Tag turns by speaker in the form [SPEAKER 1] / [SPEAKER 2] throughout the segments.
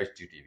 [SPEAKER 1] HTTV।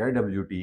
[SPEAKER 1] KWT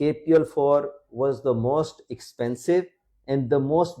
[SPEAKER 2] KPL 4 was the most expensive and the most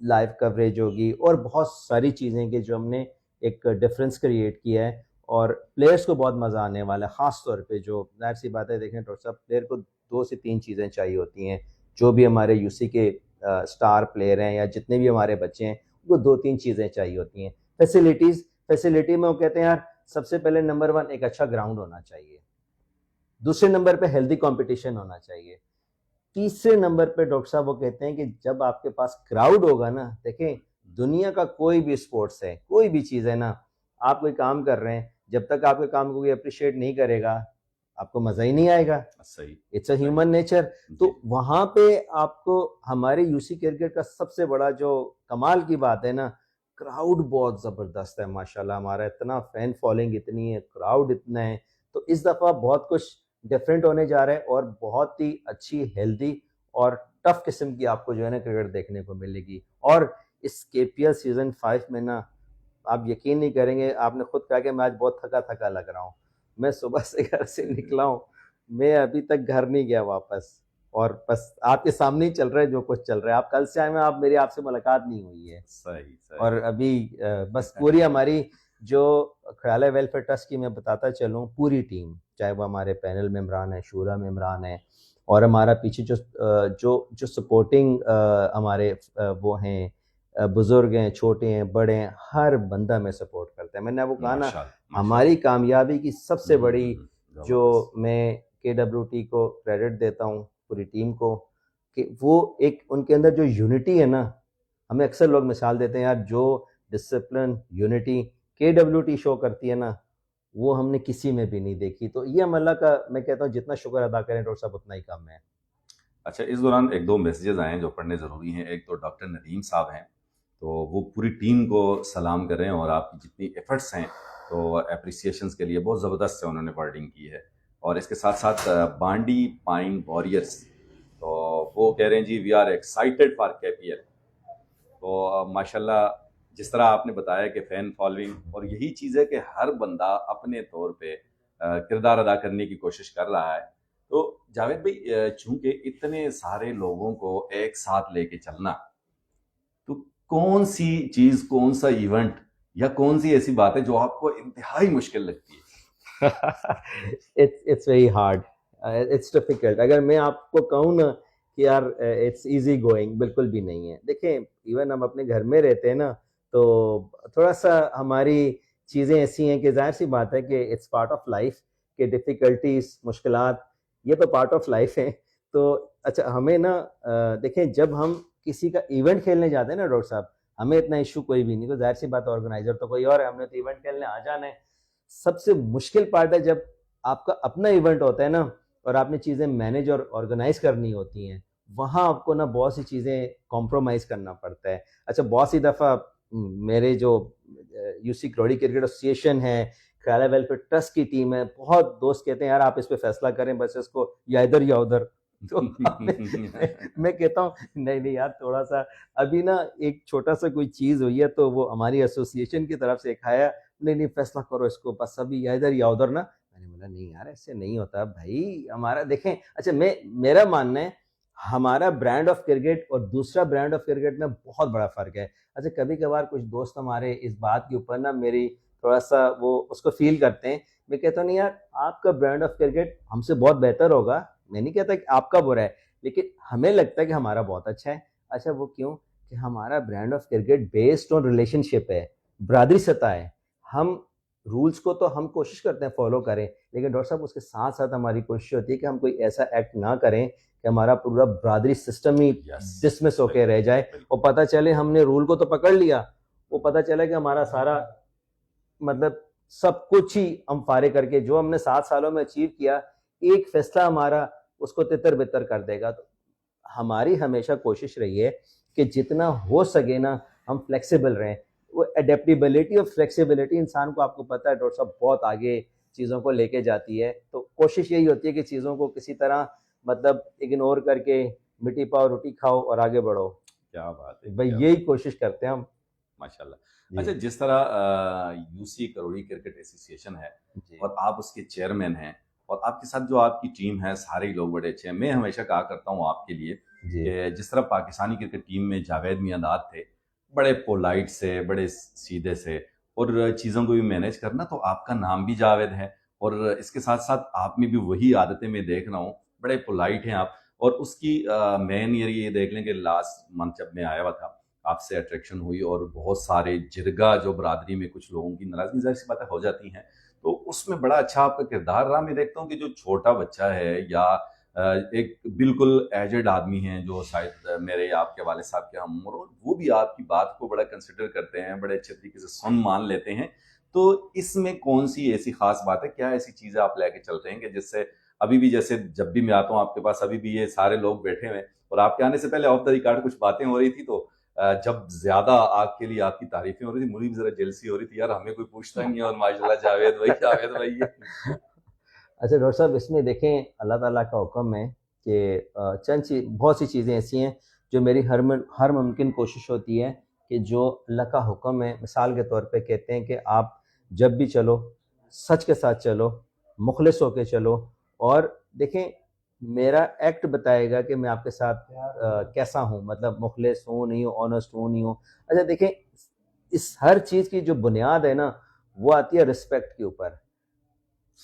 [SPEAKER 2] live coverage ہوگی اور بہت ساری چیزیں کہ جو ہم نے ایک ڈفرینس کریٹ کیا ہے اور پلیئرس کو بہت مزہ آنے والا ہے. خاص طور پہ جو ظاہر سی بات ہے دیکھیں ڈاکٹر صاحب پلیئر کو 2 سے 3 چیزیں چاہیے ہوتی ہیں. جو بھی ہمارے یو سی کے اسٹار پلیئر ہیں یا جتنے بھی ہمارے بچے ہیں وہ 2-3 چیزیں چاہیے ہوتی ہیں. فیسلٹی میں وہ کہتے ہیں یار سب سے پہلے نمبر 1 ایک اچھا گراؤنڈ ہونا چاہیے, دوسرے نمبر پہ ہیلدی کمپٹیشن ہونا چاہیے, تیسرے نمبر پہ ڈاکٹر صاحب وہ کہتے ہیں کہ جب آپ کے پاس کراؤڈ ہوگا نا, دیکھیں دنیا کا کوئی بھی اسپورٹس ہے, کوئی بھی چیز ہے نا, آپ کوئی کام کر رہے ہیں, جب تک آپ کے کام کو کوئی اپریشیٹ نہیں کرے گا آپ کو مزہ ہی نہیں آئے گا.
[SPEAKER 1] صحیح,
[SPEAKER 2] اٹس اے ہیومن نیچر. تو وہاں پہ آپ کو ہمارے یو سی کرکٹ کا سب سے بڑا جو کمال کی بات ہے نا, کراؤڈ بہت زبردست ہے ماشاءاللہ. ہمارا اتنا فین فالوئنگ اتنی ہے, کراؤڈ اتنا ہے, تو اس دفعہ بہت کچھ ڈفرینٹ ہونے جا رہا ہے اور بہت ہی اچھی ہیلدی اور ٹف قسم کی آپ کو جو ہے نا کرکٹ دیکھنے کو ملے گی. اور اس کے پی ایل سیزن 5 میں نا آپ یقین نہیں کریں گے, آپ نے خود کہا کہ میں آج بہت تھکا تھکا لگ رہا ہوں. میں صبح سے گھر سے نکلا ہوں, میں ابھی تک گھر نہیں گیا واپس, اور بس آپ کے سامنے ہی چل رہا ہے جو کچھ چل رہا ہے. آپ کل سے آئے میں آپ سے ملاقات نہیں ہوئی ہے.
[SPEAKER 1] صحیح.
[SPEAKER 2] اور ابھی بس پوری ہماری جو خیال ویلفیئر ٹرسٹ کی میں بتاتا چلوں, پوری ٹیم, چاہے وہ ہمارے پینل ممبران ہیں, شورا ممبران ہیں, اور ہمارا پیچھے جو سپورٹنگ ہمارے وہ ہیں, بزرگ ہیں, چھوٹے ہیں, بڑے ہیں, ہر بندہ میں سپورٹ کرتا ہے. میں نے وہ کہا نا ہماری کامیابی کی سب سے بڑی جو میں کے ڈبلیو ٹی کو کریڈٹ دیتا ہوں, پوری ٹیم کو, کہ وہ ایک ان کے اندر جو یونٹی ہے نا, ہمیں اکثر لوگ مثال دیتے ہیں یار جو ڈسپلن یونٹی کے ڈبلیو ٹی شو کرتی ہے نا وہ ہم نے کسی میں بھی نہیں دیکھی. تو یہ ہم اللہ کا میں کہتا ہوں جتنا شکر ادا کریں ڈاکٹر صاحب اتنا ہی کم ہے.
[SPEAKER 1] اچھا, اس دوران 1-2 میسیجز آئے ہیں جو پڑھنے ضروری ہیں. ایک تو ڈاکٹر ندیم صاحب ہیں, تو وہ پوری ٹیم کو سلام کریں اور آپ کی جتنی ایفرٹس ہیں تو اپریسیشنز کے لیے بہت زبردست سے انہوں نے ورڈنگ کی ہے. اور اس کے ساتھ ساتھ بانڈی پائن وارئرس, تو وہ کہہ رہے ہیں جی وی آر ایکسائٹیڈ فار کے پی ایل. تو ماشاءاللہ جس طرح آپ نے بتایا کہ فین فالوئنگ, اور یہی چیز ہے کہ ہر بندہ اپنے طور پہ کردار ادا کرنے کی کوشش کر رہا ہے. تو جاوید بھائی, چونکہ اتنے سارے لوگوں کو ایک ساتھ لے کے چلنا, تو کون سی چیز, کون سا ایونٹ یا کون سی ایسی بات ہے جو آپ کو انتہائی مشکل لگتی ہے؟
[SPEAKER 2] It's very hard, it's difficult. اگر میں آپ کو کہوں نا کہ یار اٹس ایزی گوئنگ, بالکل بھی نہیں ہے. دیکھیں ایون ہم اپنے گھر میں رہتے ہیں نا تو تھوڑا سا ہماری چیزیں ایسی ہیں کہ ظاہر سی بات ہے کہ اٹس پارٹ آف لائف, کہ ڈیفیکلٹیز, مشکلات, یہ تو پارٹ آف لائف ہیں. تو اچھا ہمیں نا دیکھیں جب ہم کسی کا ایونٹ کھیلنے جاتے ہیں نا ڈاکٹر صاحب, ہمیں اتنا ایشو کوئی بھی نہیں, تو ظاہر سی بات آرگنائزر تو کوئی اور ہے, ہم نے تو ایونٹ کھیلنے آ جانا ہے. سب سے مشکل پارٹ ہے جب آپ کا اپنا ایونٹ ہوتا ہے نا اور آپ نے چیزیں مینیج اور آرگنائز کرنی ہوتی ہیں, وہاں آپ کو نا بہت سی چیزیں کمپرومائز کرنا پڑتا ہے. اچھا بہت سی دفعہ میرے جو you C Karori cricket association ہے, خیال ویلفیئر ٹرسٹ کی ٹیم ہے, بہت دوست کہتے ہیں یار آپ اس پہ فیصلہ کریں, بس اس کو یا ادھر یا ادھر. تو میں کہتا ہوں نہیں یار تھوڑا سا ابھی نا ایک چھوٹا سا کوئی چیز ہوئی ہے تو وہ ہماری ایسوسیشن کی طرف سے ایک آیا, نہیں فیصلہ کرو اس کو, بس ابھی یا ادھر یا ادھر نا. میں نے بولا نہیں یار ایسے نہیں ہوتا بھائی, ہمارا دیکھیں. اچھا میرا ماننا ہے ہمارا برانڈ آف کرکٹ اور دوسرا برانڈ آف کرکٹ میں بہت بڑا فرق ہے. اچھا کبھی کبھار کچھ دوست ہمارے اس بات کے اوپر نا میری تھوڑا سا وہ اس کو فیل کرتے ہیں. میں کہتا ہوں نہیں یار آپ کا برانڈ آف کرکٹ ہم سے بہت بہتر ہوگا, میں نہیں کہتا کہ آپ کا برا ہے, لیکن ہمیں لگتا ہے کہ ہمارا بہت اچھا ہے. اچھا وہ کیوں کہ ہمارا brand of cricket based on relationship ہے, برادری سطح ہے. ہم رولز کو تو ہم کوشش کرتے ہیں فالو کریں, لیکن ڈاکٹر صاحب اس کے ساتھ ساتھ ہماری کوشش ہوتی ہے کہ ہم کوئی ایسا ایکٹ نہ کریں کہ ہمارا پورا برادری سسٹم ہی ڈسمس ہو کے رہ جائے, اور پتہ چلے ہم نے رول کو تو پکڑ لیا, وہ پتہ چلے کہ ہمارا سارا مطلب سب کچھ ہی ہم فارغ کر کے جو ہم نے 7 سالوں میں اچیو کیا, ایک فیصلہ ہمارا اس کو تتر بتر کر دے گا. تو ہماری ہمیشہ کوشش رہی ہے کہ جتنا ہو سکے نا ہم فلیکسیبل رہیں. وہ اڈیپٹیبلٹی اور فلیکسیبلٹی انسان کو, آپ کو پتہ ہے ڈاکٹر صاحب, بہت آگے چیزوں کو لے کے جاتی ہے. تو کوشش یہی ہوتی ہے کہ چیزوں کو کسی طرح مطلب اگنور کر کے مٹی پاؤ روٹی کھاؤ اور آگے بڑھو.
[SPEAKER 1] کیا بات ہے
[SPEAKER 2] بھائی, یہی کوشش کرتے ہیں ہم
[SPEAKER 1] ماشاءاللہ. اچھا جس طرح you C Karori cricket association ہے اور آپ اس کے چیئرمین ہیں, اور آپ کے ساتھ جو آپ کی ٹیم ہے سارے لوگ بڑے اچھے ہیں. میں ہمیشہ کہا کرتا ہوں آپ کے لیے
[SPEAKER 2] جی
[SPEAKER 1] کہ جس طرح پاکستانی کرکٹ ٹیم میں جاوید میانداد تھے، بڑے پولائٹ سے، بڑے سیدھے سے، اور چیزوں کو بھی مینیج کرنا، تو آپ کا نام بھی جاوید ہے، اور اس کے ساتھ ساتھ آپ میں بھی وہی عادتیں میں دیکھ رہا ہوں، بڑے پولائٹ ہیں آپ. اور اس کی مین یہ دیکھ لیں کہ لاسٹ منتھ جب میں آیا ہوا تھا، آپ سے اٹریکشن ہوئی، اور بہت سارے جرگا جو برادری میں کچھ لوگوں کی ناراضگی ظاہر سی باتیں ہو جاتی ہیں، تو اس میں بڑا اچھا آپ کا کردار رہا. میں دیکھتا ہوں کہ جو چھوٹا بچہ ہے یا ایک بالکل ایجڈ آدمی ہیں جو شاید میرے یا آپ کے والد صاحب کے ہم عمر، وہ بھی آپ کی بات کو بڑا کنسیڈر کرتے ہیں، بڑے اچھے طریقے سے سن مان لیتے ہیں. تو اس میں کون سی ایسی خاص بات ہے، کیا ایسی چیزیں آپ لے کے چلتے ہیں کہ جس سے ابھی بھی، جیسے جب بھی میں آتا ہوں آپ کے پاس، ابھی بھی یہ سارے لوگ بیٹھے ہوئے ہیں، اور آپ کے آنے سے پہلے آف دا ریکارڈ کچھ باتیں ہو رہی تھی، تو جب زیادہ آپ کے لیے آپ کی تعریفیں ہو رہی تھی، مجھے بھی ذرا جیلسی ہو رہی تھی، یار ہمیں کوئی پوچھتا ہی نہیں ہے، اور ماشاء اللہ جاوید بھائی، جاوید بھائی
[SPEAKER 2] اچھا ڈاکٹر صاحب، اس میں دیکھیں اللہ تعالیٰ کا حکم ہے کہ بہت سی چیزیں ایسی ہیں جو میری ہر ممکن کوشش ہوتی ہے کہ جو اللہ کا حکم ہے، مثال کے طور پہ کہتے ہیں کہ آپ جب بھی چلو سچ کے ساتھ چلو، مخلص ہو کے چلو، اور دیکھیں میرا ایکٹ بتائے گا کہ میں آپ کے ساتھ کیسا ہوں، مطلب مخلص ہوں نہیں ہوں، آنیسٹ ہوں نہیں ہوں. اچھا دیکھیں، اس ہر چیز کی جو بنیاد ہے نا، وہ آتی ہے رسپیکٹ کے اوپر.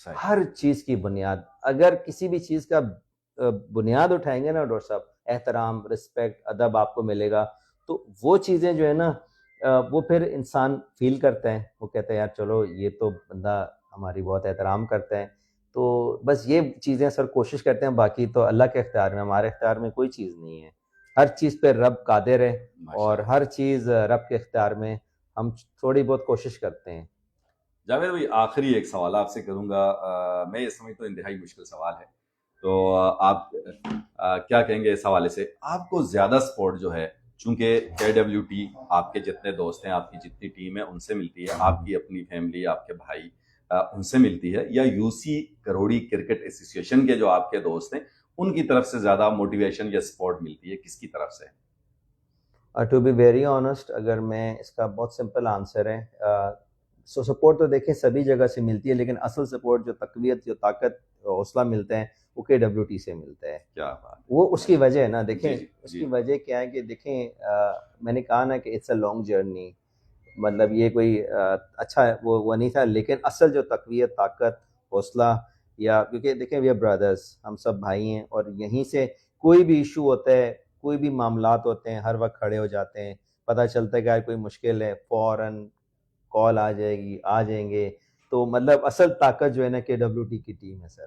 [SPEAKER 1] صحیح.
[SPEAKER 2] ہر چیز کی بنیاد، اگر کسی بھی چیز کا بنیاد اٹھائیں گے نا ڈاکٹر صاحب، احترام، رسپیکٹ، ادب آپ کو ملے گا، تو وہ چیزیں جو ہے نا وہ پھر انسان فیل کرتا ہے، وہ کہتا ہے یار چلو یہ تو بندہ ہماری بہت احترام کرتا ہے. تو بس یہ چیزیں سر کوشش کرتے ہیں، باقی تو اللہ کے اختیار میں، ہمارے اختیار میں کوئی چیز نہیں ہے. ہر چیز پہ رب قادر ہے، اور ہر چیز رب کے اختیار میں، ہم تھوڑی بہت کوشش کرتے ہیں.
[SPEAKER 1] جاوید بھائی، آخری ایک سوال آپ سے کروں گا، میں یہ سمجھتا ہوں انتہائی مشکل سوال ہے، تو آپ کیا کہیں گے اس حوالے سے؟ آپ کو زیادہ سپورٹ جو ہے، چونکہ KWT آپ کے جتنے دوست ہیں، آپ کی جتنی ٹیم ہے، ان سے ملتی ہے، آپ کی اپنی فیملی، آپ کے بھائی، ان سے ملتی ہے، یا UC کروڑی کرکٹ ایسوسی ایشن کے جو آپ کے دوست ہیں، ان کی طرف سے زیادہ موٹیویشن یا سپورٹ ملتی ہے، کس کی طرف سے؟
[SPEAKER 2] ٹو بی ویری آنیسٹ، اگر میں اس کا بہت سمپل آنسر ہے، سو سپورٹ تو دیکھیں سبھی جگہ سے ملتی ہے، لیکن اصل سپورٹ، جو تقویت، جو طاقت، حوصلہ ملتا ہے، وہ KWT سے ملتا ہے.
[SPEAKER 1] کیا بات ہے.
[SPEAKER 2] وہ اس کی وجہ ہے نا، دیکھیں
[SPEAKER 1] جی
[SPEAKER 2] اس
[SPEAKER 1] جی
[SPEAKER 2] کی وجہ کیا ہے کہ دیکھیں میں نے کہا نا کہ اٹس اے لانگ جرنی، مطلب یہ کوئی اچھا وہ نہیں تھا، لیکن اصل جو تقویت، طاقت، حوصلہ، یا کیونکہ دیکھیں وی آر برادرز، ہم سب بھائی ہیں، اور یہیں سے کوئی بھی ایشو ہوتا ہے، کوئی بھی معاملات ہوتے ہیں، ہر وقت کھڑے ہو جاتے ہیں. پتہ چلتا ہے کہ کوئی مشکل ہے، فوراً کال آ جائے گی، آ جائیں گے. تو مطلب اصل طاقت جو ہے نا KWT کی ٹیم ہے سر.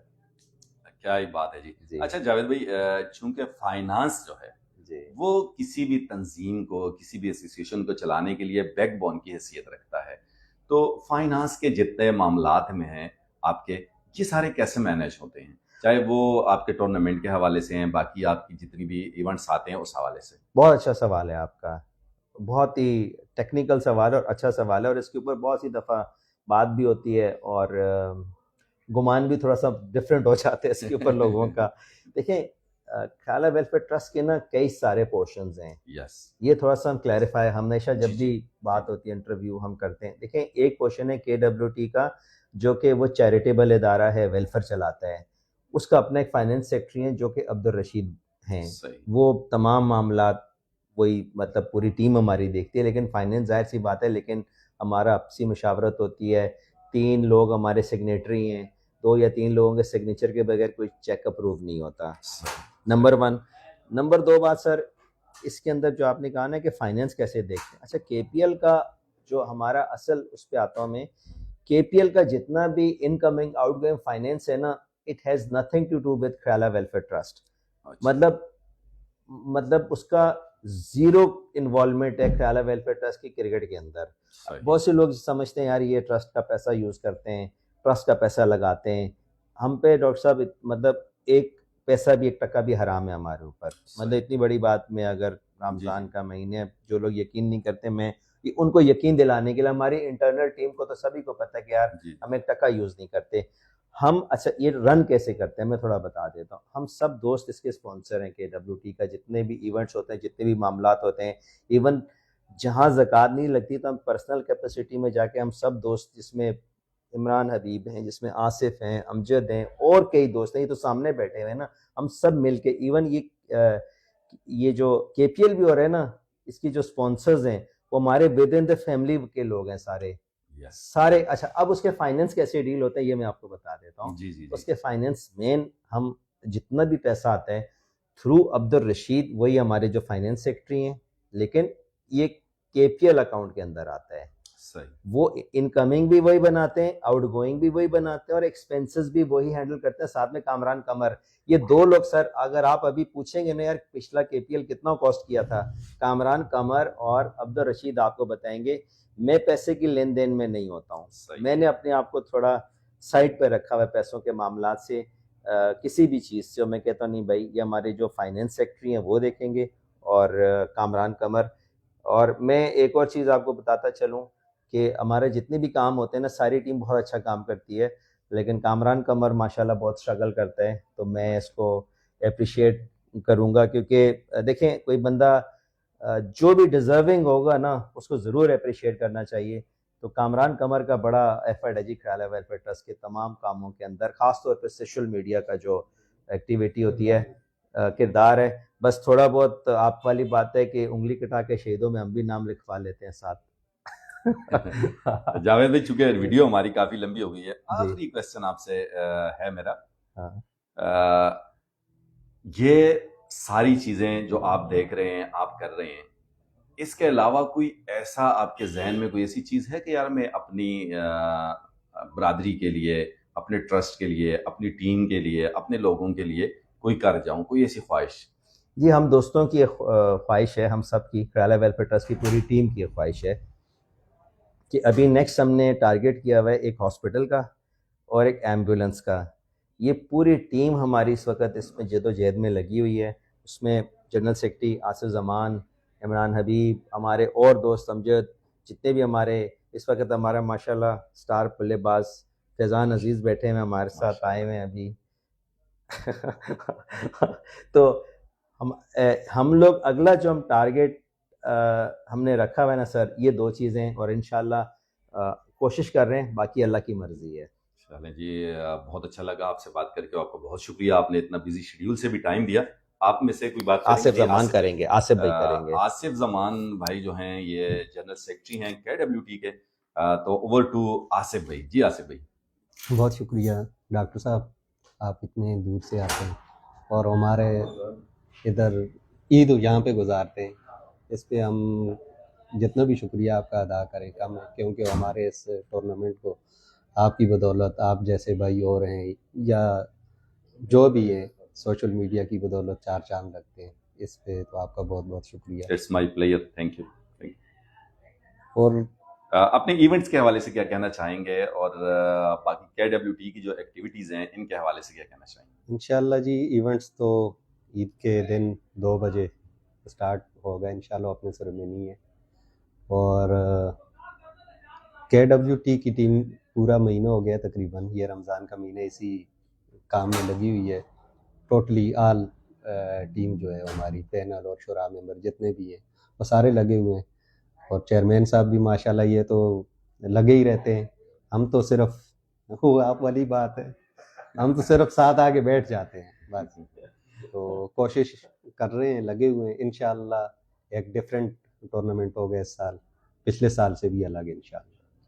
[SPEAKER 1] کیا ہی بات ہے جی.
[SPEAKER 2] جی
[SPEAKER 1] اچھا جاوید بھائی، چونکہ فائنانس جو ہے
[SPEAKER 2] جی
[SPEAKER 1] وہ کسی بھی تنظیم کو، کسی بھی ایسوسیشن کو چلانے کے لیے بیک بون کی حیثیت رکھتا ہے، تو فائنانس کے جتنے معاملات میں ہیں آپ کے، یہ سارے کیسے مینیج ہوتے ہیں؟ چاہے وہ آپ کے ٹورنامنٹ کے حوالے سے ہیں، باقی آپ کی جتنی بھی ایونٹس آتے ہیں اس حوالے سے.
[SPEAKER 2] بہت اچھا سوال ہے آپ کا، بہت ہی ٹیکنیکل سوال ہے اور اچھا سوال ہے، اور اس کے اوپر بہت سی دفعہ بات بھی ہوتی ہے، اور گمان بھی تھوڑا سا ڈفرینٹ ہو جاتے ہیں اس کے اوپر لوگوں کا. دیکھیں خیالہ ویلفیئر ٹرسٹ کے نا کئی سارے پورشنز ہیں.
[SPEAKER 1] یس.
[SPEAKER 2] یہ تھوڑا سا ہم کلیریفائی، ہمیشہ جب بھی بات ہوتی ہے، انٹرویو ہم کرتے ہیں، دیکھیں ایک پورشن ہے KWT کا، جو کہ وہ چیریٹیبل ادارہ ہے، ویلفیئر چلاتا ہے. اس کا اپنا ایک فائنینس سیکٹری ہیں جو کہ عبدالرشید ہیں. وہ تمام معاملات وہی، مطلب پوری ٹیم ہماری دیکھتی ہے، لیکن فائنینس ظاہر سی بات ہے، لیکن ہمارا آپسی مشاورت ہوتی ہے. 3 لوگ ہمارے سگنیٹری ہیں، 2 یا 3 لوگوں کے سگنیچر کے بغیر کوئی چیک اپروو نہیں ہوتا. نمبر 1. نمبر 2 بات سر، اس کے اندر جو آپ نے کہا نا کہ فائنینس کیسے دیکھتے ہیں، اچھا KPL کا جو ہمارا اصل اس پہ آتا ہوں میں، KPL کا جتنا بھی incoming outgoing finance ہے نا، it has nothing to do with Khayala welfare trust. مطلب اس کا زیرو انوالومنٹ ہے خیالہ ویلفیئر ٹرسٹ کی کرکٹ کے اندر. بہت سے لوگ سمجھتے ہیں یار یہ ٹرسٹ کا پیسہ یوز کرتے ہیں، ٹرسٹ کا پیسہ لگاتے ہیں. ہم پہ ڈاکٹر صاحب مطلب ایک پیسہ بھی، 1 ٹکا بھی حرام ہے ہمارے اوپر. مطلب اتنی بڑی بات میں، اگر رمضان کا مہینے، جو لوگ یقین نہیں کرتے، میں ان کو یقین دلانے کے لیے، ہماری انٹرنل ٹیم کو تو سبھی کو پتہ ہے کہ یار ہم 1 ٹکا یوز نہیں کرتے ہم. اچھا یہ رن کیسے کرتے ہیں میں تھوڑا بتا دیتا ہوں. ہم سب دوست اس کے اسپانسر ہیں KWT کا، جتنے بھی ایونٹس ہوتے ہیں، جتنے بھی معاملات ہوتے ہیں، ایون جہاں زکوٰۃ نہیں لگتی تو ہم پرسنل کیپیسٹی میں جا کے ہم سب دوست، جس میں عمران حبیب ہیں، جس میں آصف ہیں، امجد ہیں، اور کئی دوست ہیں، یہ تو سامنے بیٹھے ہوئے ہیں نا، ہم سب مل کے، ایون یہ یہ جو KPL بھی ہو رہا ہے نا, اس کی جو اسپانسرز ہیں وہ ہمارے ود ان دا فیملی کے لوگ ہیں سارے سارے. اچھا, اب اس کے فائنینس کیسے ڈیل ہوتا ہے یہ میں آپ کو بتا دیتا ہوں. اس کے فائنینس مین ہم جتنا بھی پیسہ آتا ہے تھرو عبدالرشید, وہی ہمارے جو فائنینس سیکٹری ہیں, لیکن یہ KPL اکاؤنٹ کے اندر آتا ہے. وہ انکمنگ بھی وہی بناتے ہیں, آؤٹ گوئنگ بھی وہی بناتے ہیں, اور ایکسپینسز بھی وہی ہینڈل کرتے ہیں, ساتھ میں کامران قمر. یہ دو لوگ سر, اگر آپ ابھی پوچھیں گے نا یار پچھلا KPL کتنا کاسٹ کیا تھا, کامران قمر اور عبدالرشید آپ کو بتائیں گے. میں پیسے کی لین دین میں نہیں ہوتا ہوں, میں نے اپنے آپ کو تھوڑا سائڈ پہ رکھا ہوا ہے پیسوں کے معاملات سے, کسی بھی چیز سے. میں کہتا ہوں نہیں بھائی, یہ ہمارے جو فائنینس سیکٹری ہیں وہ دیکھیں گے, اور کامران قمر. اور میں ایک اور چیز آپ کو بتاتا چلوں کہ ہمارے جتنے بھی کام ہوتے ہیں نا, ساری ٹیم بہت اچھا کام کرتی ہے, لیکن کامران قمر ماشاءاللہ بہت اسٹرگل کرتا ہے. تو میں اس کو اپریشیٹ کروں گا, کیونکہ دیکھیں کوئی بندہ جو بھی ڈیزرونگ ہوگا نا اس کو ضرور اپریشیٹ کرنا چاہیے. تو کامران قمر کا بڑا ایفرٹ ہے جی خیالہ ویلفیئر ٹرسٹ کے تمام کاموں کے اندر, خاص طور پہ سوشل میڈیا کا جو ایکٹیویٹی ہوتی ہے, کردار ہے. بس تھوڑا بہت آپ والی بات ہے کہ انگلی کٹا کے شہیدوں میں ہم بھی نام لکھوا لیتے ہیں ساتھ.
[SPEAKER 1] جاوید بھائی, چونکہ ویڈیو ہماری کافی لمبی ہو گئی ہے, آخری کوسچن آپ سے ہے میرا. یہ ساری چیزیں جو آپ دیکھ رہے ہیں, آپ کر رہے ہیں, اس کے علاوہ کوئی ایسا آپ کے ذہن میں کوئی ایسی چیز ہے کہ یار میں اپنی برادری کے لیے, اپنے ٹرسٹ کے لیے, اپنی ٹیم کے لیے, اپنے لوگوں کے لیے کوئی کر جاؤں, کوئی ایسی خواہش؟
[SPEAKER 2] جی, ہم دوستوں کی خواہش ہے, ہم سب کی, خیالہ ویلفیئر ٹرسٹ کی پوری ٹیم کی خواہش ہے کہ ابھی نیکسٹ ہم نے ٹارگیٹ کیا ہوا ہے ایک ہاسپٹل کا اور ایک ایمبولینس کا. یہ پوری ٹیم ہماری اس وقت اس میں جد و جہد میں لگی ہوئی ہے. اس میں جنرل سیکرٹری آصف زمان, عمران حبیب, ہمارے اور دوست امجد, جتنے بھی ہمارے اس وقت ہمارا ماشاءاللہ سٹار بلے باز فیضان عزیز بیٹھے ہیں ہمارے ساتھ, آئے ہوئے ہیں ابھی. تو ہم لوگ اگلا جو ہم ٹارگیٹ ہم نے رکھا ہوا ہے نا سر, یہ دو چیزیں, اور انشاءاللہ کوشش کر رہے ہیں, باقی اللہ کی مرضی ہے.
[SPEAKER 1] چلیں جی, بہت اچھا لگا آپ سے بات کر کے, آپ کو بہت شکریہ, آپ نے اتنا بزی شیڈیول سے بھی ٹائم دیا. آپ میں سے کوئی بات کریں گے؟
[SPEAKER 2] آصف زمان کریں گے, آصف بھائی کریں گے.
[SPEAKER 1] آصف زمان بھائی جو ہیں یہ جنرل سیکرٹری ہیں KWT کے, تو اوور ٹو آصف بھائی. جی آصف بھائی.
[SPEAKER 3] بہت شکریہ ڈاکٹر صاحب, آپ اتنے دور سے آتے ہیں اور ہمارے ادھر عید یہاں پہ گزارتے ہیں. اس پہ ہم جتنا بھی شکریہ آپ کا ادا کریں کم ہے, کیونکہ ہمارے اس ٹورنامنٹ کو آپ کی بدولت, آپ جیسے بھائی اور ہیں یا جو بھی ہیں سوشل میڈیا کی بدولت چار چاند رکھتے ہیں. اس پہ تو آپ کا بہت بہت شکریہ.
[SPEAKER 1] It's my player, thank you.
[SPEAKER 3] اور
[SPEAKER 1] اپنے ایونٹس کے حوالے سے کیا کہنا چاہیں گے, اور باقی KWT کی جو ایکٹیویٹیز ہیں ان کے حوالے سے کیا کہنا چاہیں گے؟
[SPEAKER 3] انشاءاللہ جی, ایونٹس تو عید کے دن 2 بجے سٹارٹ ہوگا انشاءاللہ, اپنے سرمنی ہے. اور KWT کی ٹیم پورا مہینہ ہو گیا تقریباً, یہ رمضان کا مہینہ اسی کام میں لگی ہوئی ہے. ٹوٹلی آل ٹیم جو ہے ہماری, پینل اور شورا ممبر جتنے بھی ہیں وہ سارے لگے ہوئے ہیں. اور چیئرمین صاحب بھی ماشاءاللہ یہ تو لگے ہی رہتے ہیں. ہم تو صرف, وہ آپ والی بات ہے, ہم تو صرف ساتھ آگے بیٹھ جاتے ہیں بس. تو کوشش کر رہے ہیں, لگے ہوئے ہیں. انشاءاللہ ایک ڈیفرنٹ ٹورنامنٹ ہوگا اس سال, پچھلے سال سے بھی الگ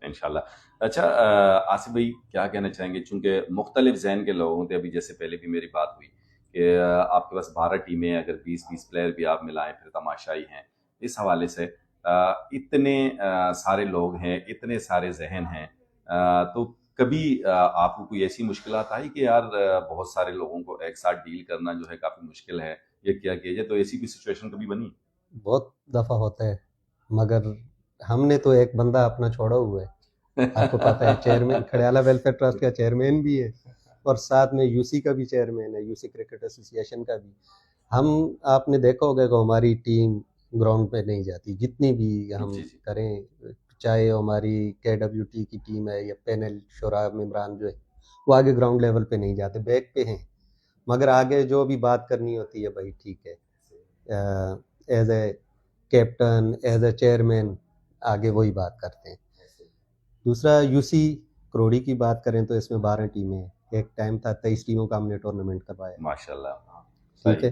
[SPEAKER 1] انشاءاللہ. اچھا آصف بھائی, کیا کہنا چاہیں گے, چونکہ مختلف ذہن کے لوگوں تھے, ابھی جیسے پہلے بھی میری بات ہوئی کہ آپ کے پاس 12 ٹیمیں, اگر 20 پلیئر بھی آپ ملائیں پھر تماشائی ہیں. اس حوالے سے اتنے سارے لوگ ہیں, اتنے سارے ذہن ہیں, تو کبھی آپ کو کوئی ایسی مشکلات آئی کہ یار بہت سارے لوگوں کو ایک ساتھ ڈیل کرنا جو ہے کافی مشکل ہے, یہ کیا کیا جائے, تو ایسی بھی سچویشن کبھی بنی؟
[SPEAKER 3] بہت دفعہ ہوتا ہے, مگر ہم نے تو ایک بندہ اپنا چھوڑا ہوا ہے, آپ کو پتہ ہے, چیئرمین کھڑیالہ ویلفیئر ٹرسٹ کا چیئرمین بھی ہے, اور ساتھ میں UC کا بھی چیئرمین ہے, UC کرکٹ ایسوسی ایشن کا بھی. ہم, آپ نے دیکھا ہوگا کہ ہماری ٹیم گراؤنڈ پہ نہیں جاتی, جتنی بھی ہم کریں, چاہے ہماری KWT کی ٹیم ہے یا پینل شورا ممبران جو ہے وہ آگے گراؤنڈ لیول پہ نہیں جاتے, بیک پہ ہیں, مگر آگے جو بھی بات کرنی ہوتی ہے بھائی ٹھیک ہے, as a captain, as a chairman آگے وہی بات کرتے ہیں. دوسرا UC کروڑی کی بات کریں تو اس میں 12 ٹیمیں ہیں. ایک ٹائم تھا 23 ٹیموں کا ہم نے ٹورنامنٹ کروایا
[SPEAKER 1] ماشاءاللہ,
[SPEAKER 3] ٹھیک ہے.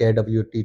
[SPEAKER 3] KWT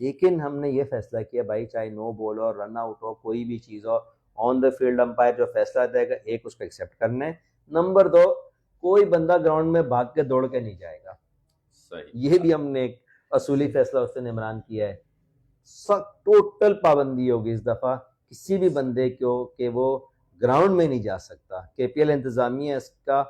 [SPEAKER 2] لیکن ہم نے یہ فیصلہ کیا بھائی چاہے نو بال ہو رن آؤٹ ہو کوئی بھی چیز ہو آن دا فیلڈ امپائر جو فیصلہ دے گا ایک اس کو ایکسیپٹ کرنا ہے. نمبر 2 کوئی بندہ گراؤنڈ میں بھاگ کے دوڑ کے نہیں جائے گا. یہ بھی ہم نے ایک اصولی فیصلہ اس دن عمران کیا ہے. سخت ٹوٹل پابندی ہوگی اس دفعہ کسی بھی بندے کو کہ وہ گراؤنڈ میں نہیں جا سکتا. کے پی ایل انتظامیہ اس کا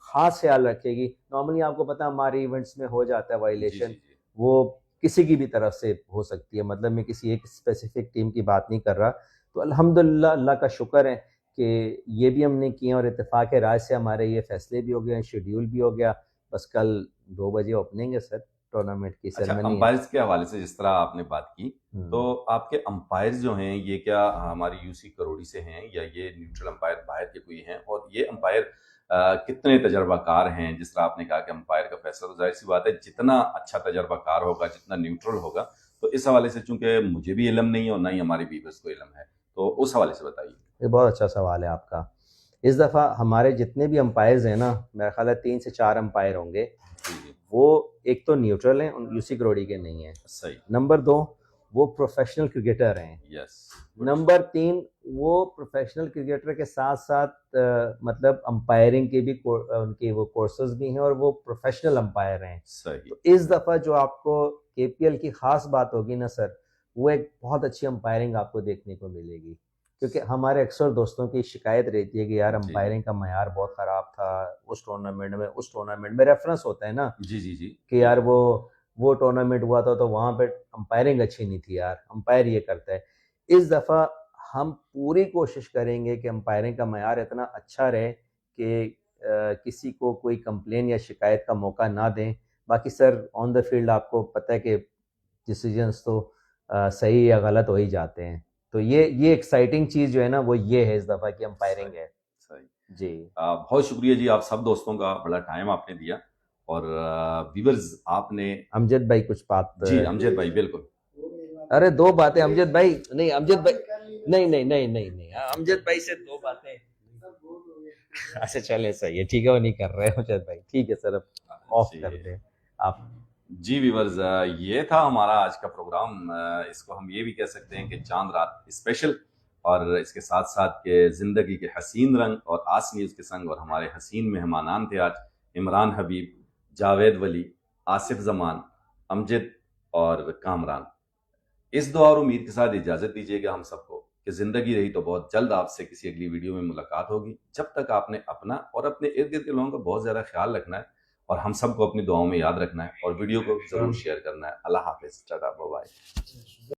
[SPEAKER 2] خاص خیال رکھے گی. نارملی آپ کو پتا ہمارے ایونٹس میں ہو جاتا ہے وائلیشن, وہ کسی کی بھی طرف سے ہو سکتی ہے, مطلب میں کسی ایک اسپیسیفک ٹیم کی بات نہیں کر رہا. تو الحمدللہ اللہ کا شکر ہے کہ یہ بھی ہم نے کیے اور اتفاق رائے سے ہمارے یہ فیصلے بھی ہو گئے, شیڈیول بھی ہو گیا. بس کل 2 بجے اوپننگ ہے سر, ٹورنامنٹ کی سیرمنی.
[SPEAKER 1] امپائرز کے حوالے سے جس طرح آپ نے بات کی, تو آپ کے امپائرز جو ہیں یہ کیا ہماری یو سی کروڑی سے ہیں یا یہ نیوٹرل امپائر باہر کے کوئی ہیں, اور یہ امپائر کتنے تجربہ کار ہیں؟ جس طرح آپ نے کہا کہ امپائر کا فیصلہ, تو ظاہر سی بات ہے جتنا اچھا تجربہ کار ہوگا جتنا نیوٹرل ہوگا. تو اس حوالے سے چونکہ مجھے بھی علم نہیں ہے اور نہ ہی ہماری ویورز کو علم ہے, تو اس حوالے سے بتائیے.
[SPEAKER 2] یہ بہت اچھا سوال ہے آپ کا. اس دفعہ ہمارے جتنے بھی امپائرز ہیں نا, میرا خیال ہے 3 سے 4 امپائر ہوں گے, وہ ایک تو نیوٹرل ہیں, یو سی کروڑی کے نہیں ہیں.
[SPEAKER 1] صحیح.
[SPEAKER 2] نمبر 2 وہ پروفیشنل کرکٹر ہیں.
[SPEAKER 1] یس.
[SPEAKER 2] نمبر 3 وہ پروفیشنل کرکٹر کے ساتھ ساتھ مطلب امپائرنگ کے بھی ان کے وہ کورسز بھی ہیں اور وہ پروفیشنل امپائر ہیں.
[SPEAKER 1] صحیح.
[SPEAKER 2] تو اس دفعہ جو آپ کو کے پی ایل کی خاص بات ہوگی نا سر, وہ ایک بہت اچھی امپائرنگ آپ کو دیکھنے کو ملے گی. کیونکہ ہمارے اکثر دوستوں کی شکایت رہتی ہے کہ یار امپائرنگ کا معیار بہت خراب تھا اس ٹورنامنٹ میں ریفرنس ہوتا ہے نا
[SPEAKER 1] جی
[SPEAKER 2] کہ یار وہ ٹورنامنٹ ہوا تھا تو وہاں پہ امپائرنگ اچھی نہیں تھی یار, امپائر یہ کرتا ہے. اس دفعہ ہم پوری کوشش کریں گے کہ امپائرنگ کا معیار اتنا اچھا رہے کہ کسی کو کوئی کمپلین یا شکایت کا موقع نہ دیں. باقی سر آن دا فیلڈ آپ کو پتہ ہے کہ ڈیسیجنس تو صحیح یا غلط ہو ہی جاتے ہیں. تو یہ ایکسائٹنگ چیز جو ہے نا وہ یہ ہے اس دفعہ کی امپائرنگ ہے. جی
[SPEAKER 1] بہت شکریہ جی, آپ سب دوستوں کا بڑا ٹائم آپ نے دیا, اور ویورز آپ نے.
[SPEAKER 2] امجد بھائی کچھ بات.
[SPEAKER 1] جی امجد بھائی بالکل.
[SPEAKER 2] ارے 2 باتیں امجد بھائی, نہیں امجد بھائی نہیں امجد بھائی سے 2 باتیں. اچھا چلے صحیح ہے, ٹھیک ہے, وہ نہیں کر رہے امجد بھائی, ٹھیک ہے سر اب آف کر دیں آپ.
[SPEAKER 1] جی ویورز, یہ تھا ہمارا آج کا پروگرام. اس کو ہم یہ بھی کہہ سکتے ہیں کہ چاند رات اسپیشل, اور اس کے ساتھ ساتھ کہ زندگی کے حسین رنگ اور آس نیوز کے سنگ, اور ہمارے حسین مہمانان تھے آج عمران حبیب, جاوید ولی, آصف زمان, امجد اور کامران. اس دعا اور امید کے ساتھ اجازت دیجیے گا ہم سب کو کہ زندگی رہی تو بہت جلد آپ سے کسی اگلی ویڈیو میں ملاقات ہوگی. جب تک آپ نے اپنا اور اپنے ارد گرد کے لوگوں کا بہت زیادہ خیال رکھنا ہے, اور ہم سب کو اپنی دعاؤں میں یاد رکھنا ہے, اور ویڈیو کو ضرور شیئر کرنا ہے. اللہ حافظ, ٹاٹا, بائے بائے.